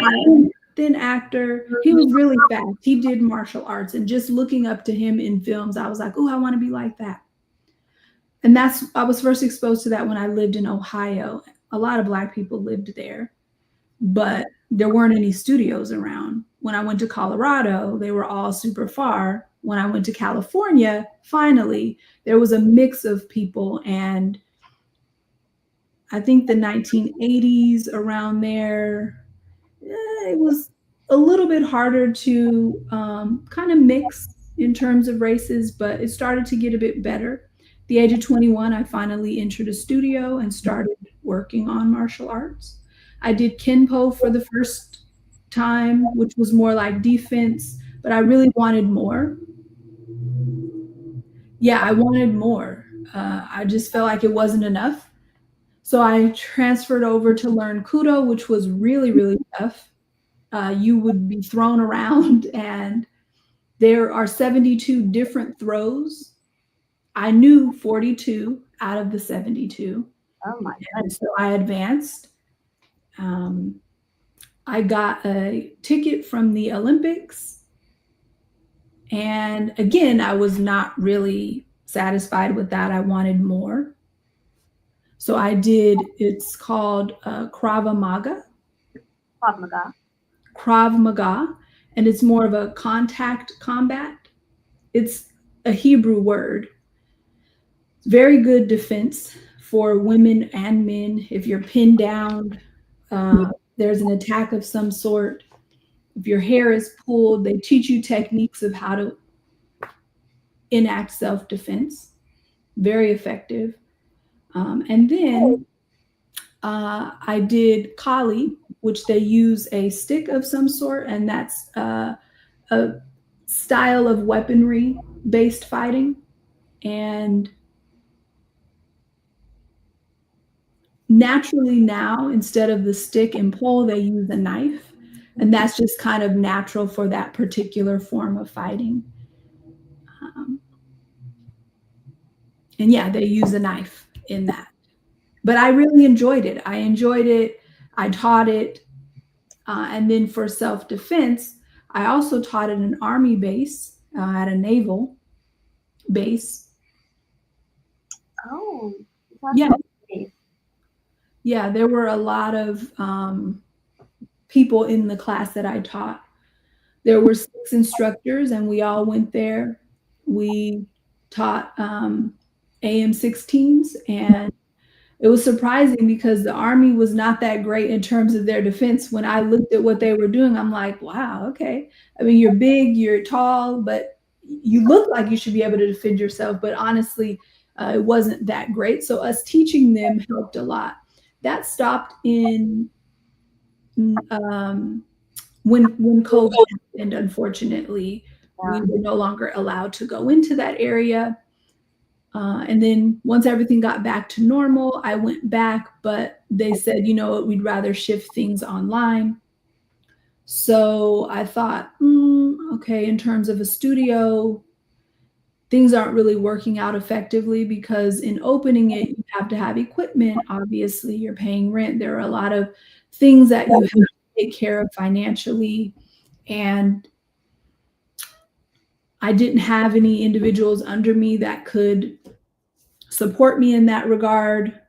thin actor. He was really fast. He did martial arts, and just looking up to him in films, I was like, oh, I want to be like that. And I was first exposed to that when I lived in Ohio. A lot of Black people lived there, but there weren't any studios around. When I went to Colorado, they were all super far. When I went to California, finally, there was a mix of people. And I think the 1980s, around there, it was a little bit harder to kind of mix in terms of races, but it started to get a bit better. At the age of 21, I finally entered a studio and started working on martial arts. I did Kenpo for the first time, which was more like defense, but I really wanted more. Yeah, I wanted more. I just felt like it wasn't enough. So I transferred over to learn Kudo, which was really, really tough. You would be thrown around, and there are 72 different throws. I knew 42 out of the 72. Oh my And goodness. so I advanced. I got a ticket from the Olympics. And again, I was not really satisfied with that. I wanted more. So it's called Krav Maga. Krav Maga. Krav Maga, and it's more of a contact combat. It's a Hebrew word. Very good defense for women and men. If you're pinned down, there's an attack of some sort. If your hair is pulled, they teach you techniques of how to enact self-defense. Very effective. And then I did Kali, which they use a stick of some sort, and that's a style of weaponry based fighting. And naturally now, instead of the stick and pole, they use a knife. And that's just kind of natural for that particular form of fighting. And yeah, they use a knife in that. But I really enjoyed it. I taught it. And then for self-defense, I also taught at an Army base, at a naval base. Oh. Yeah. Yeah, there were a lot of people in the class that I taught. There were 6 instructors, and we all went there. We taught AM-16s, and it was surprising because the Army was not that great in terms of their defense. When I looked at what they were doing, I'm like, wow, okay. I mean, you're big, you're tall, but you look like you should be able to defend yourself. But honestly, it wasn't that great. So us teaching them helped a lot. That stopped in when COVID happened. Unfortunately, we were no longer allowed to go into that area. And then once everything got back to normal, I went back, but they said, you know what, we'd rather shift things online. So I thought, okay, in terms of a studio, things aren't really working out effectively because in opening it, you have to have equipment. Obviously, you're paying rent. There are a lot of things that you have to take care of financially. And I didn't have any individuals under me that could support me in that regard.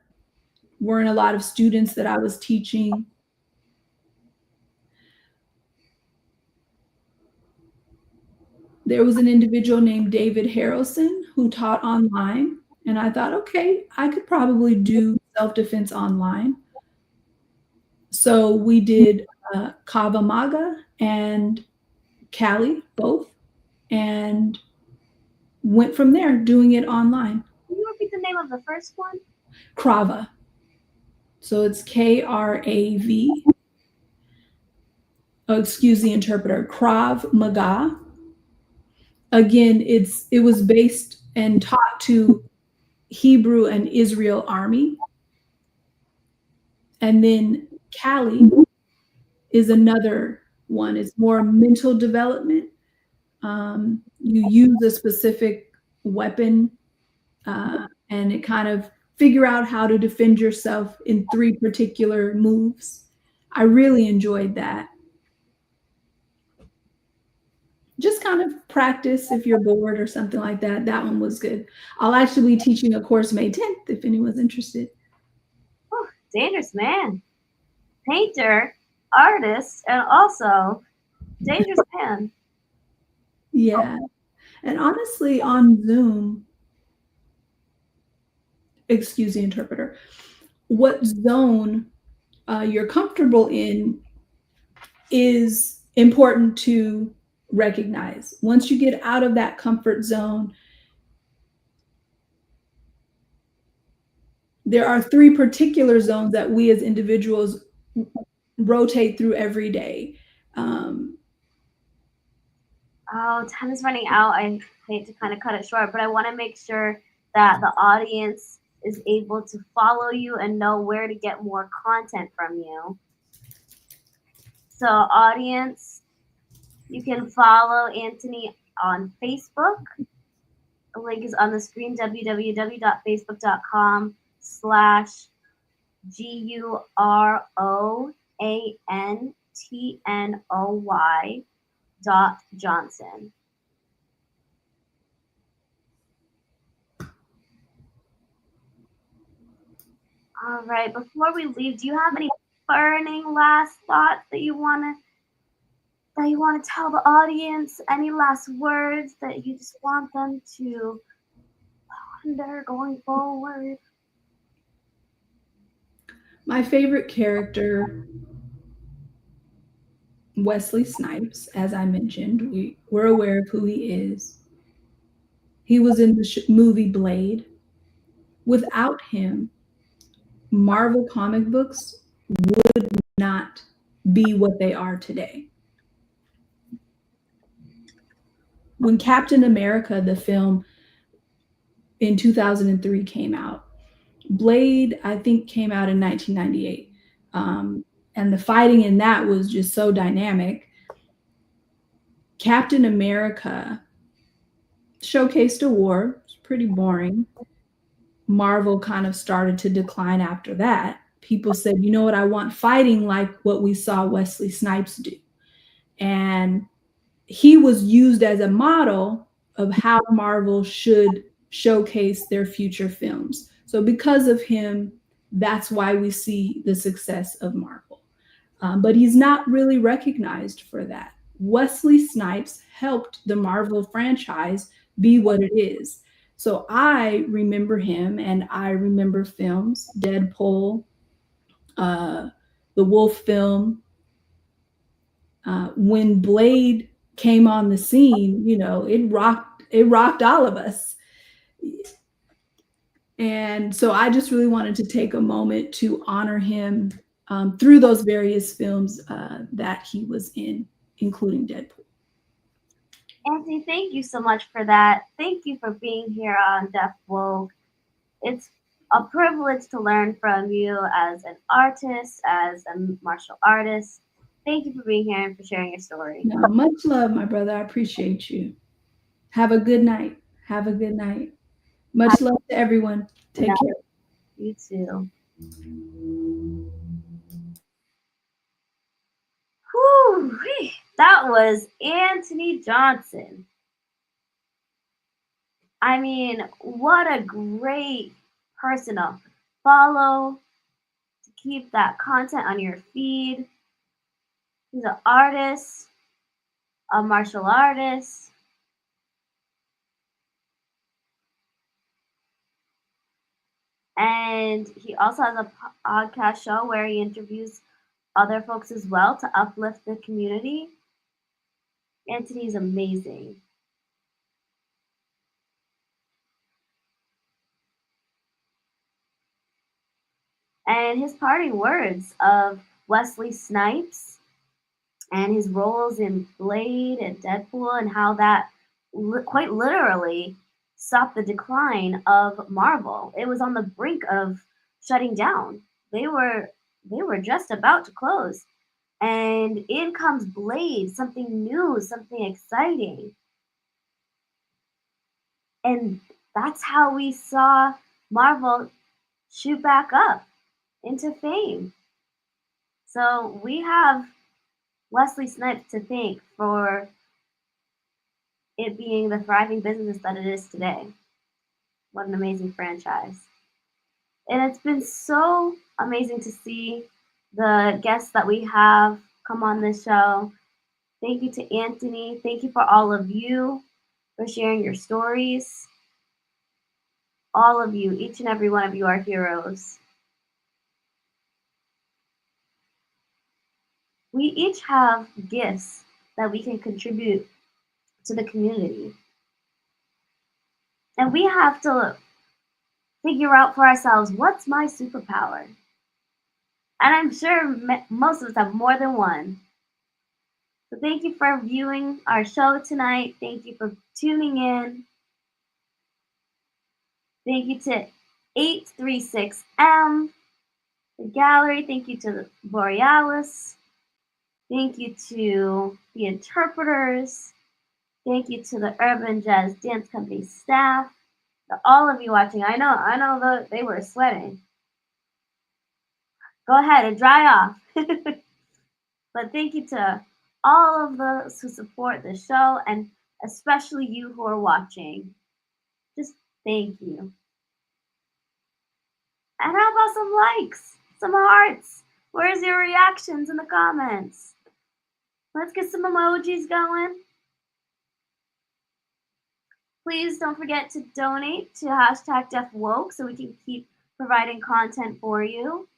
Weren't a lot of students that I was teaching. There was an individual named David Harrelson who taught online. And I thought, okay, I could probably do self-defense online. So we did Krav Maga and Kali, both, and went from there doing it online. Can you repeat the name of the first one? Krava. So it's Krav. Oh, excuse the interpreter. Krav Maga. again, it was based and taught to Hebrew and Israel army. And then Cali is another one. It's more mental development. You use a specific weapon, and it kind of figure out how to defend yourself in 3 particular moves. I really enjoyed that. Just kind of practice if you're bored or something like that. That one was good. I'll actually be teaching a course May 10th if anyone's interested. Oh, dangerous man. Painter, artist, and also dangerous man. Yeah. And honestly, on Zoom, excuse the interpreter, what zone you're comfortable in is important to recognize. Once you get out of that comfort zone, there are 3 particular zones that we as individuals rotate through every day. Oh, time is running out. I hate to kind of cut it short, but I want to make sure that the audience is able to follow you and know where to get more content from you. So, audience, you can follow Antony on Facebook. The link is on the screen, www.facebook.com/GUROANTNOY.Johnson. All right, before we leave, do you have any burning last thoughts that you want to tell the audience? Any last words that you just want them to ponder going forward? My favorite character, Wesley Snipes, as I mentioned, we're aware of who he is. He was in the movie Blade. Without him, Marvel comic books would not be what they are today. When Captain America, the film in 2003 came out, Blade, I think, came out in 1998. And the fighting in that was just so dynamic. Captain America showcased a war. It's pretty boring. Marvel kind of started to decline after that. People said, you know what, I want fighting like what we saw Wesley Snipes do. And he was used as a model of how Marvel should showcase their future films. So because of him, that's why we see the success of Marvel. But he's not really recognized for that. Wesley Snipes helped the Marvel franchise be what it is. So I remember him, and I remember films, Deadpool, the Wolf film. When Blade came on the scene, you know, it rocked all of us. And so I just really wanted to take a moment to honor him through those various films that he was in, including Deadpool. Anthony, thank you so much for that. Thank you for being here on Deaf Woke. It's a privilege to learn from you as an artist, as a martial artist. Thank you for being here and for sharing your story. No, much love, my brother. I appreciate you. Have a good night. Have a good night. Much love to everyone. Take care. You too. Whew, that was Antony Johnson. I mean, what a great person to follow, to keep that content on your feed. He's an artist, a martial artist. And he also has a podcast show where he interviews other folks as well to uplift the community. Antony's amazing. And his parting words of Wesley Snipes and his roles in Blade and Deadpool and how that quite literally stop the decline of Marvel. It was on the brink of shutting down. They were just about to close. And in comes Blade, something new, something exciting. And that's how we saw Marvel shoot back up into fame. So we have Wesley Snipes to thank for it being the thriving business that it is today. What an amazing franchise. And it's been so amazing to see the guests that we have come on this show. Thank you to Anthony. Thank you for all of you for sharing your stories. All of you, each and every one of you are heroes. We each have gifts that we can contribute to the community. And we have to figure out for ourselves, what's my superpower? And I'm sure most of us have more than one. So thank you for viewing our show tonight. Thank you for tuning in. Thank you to 836M, the gallery. Thank you to Borealis. Thank you to the interpreters. Thank you to the Urban Jazz Dance Company staff. To all of you watching, I know they were sweating. Go ahead and dry off. But thank you to all of those who support the show, and especially you who are watching. Just thank you. And how about some likes, some hearts? Where's your reactions in the comments? Let's get some emojis going. Please don't forget to donate to #DeafWoke so we can keep providing content for you.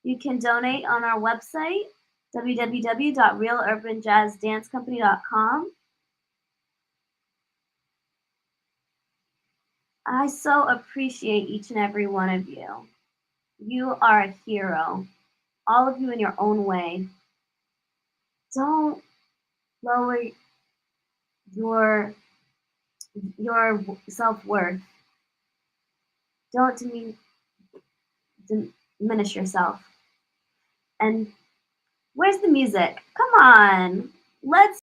You can donate on our website, www.realurbanjazzdancecompany.com. I so appreciate each and every one of you. You are a hero, all of you in your own way. Don't lower your self-worth. Don't diminish yourself. And where's the music? Come on, let's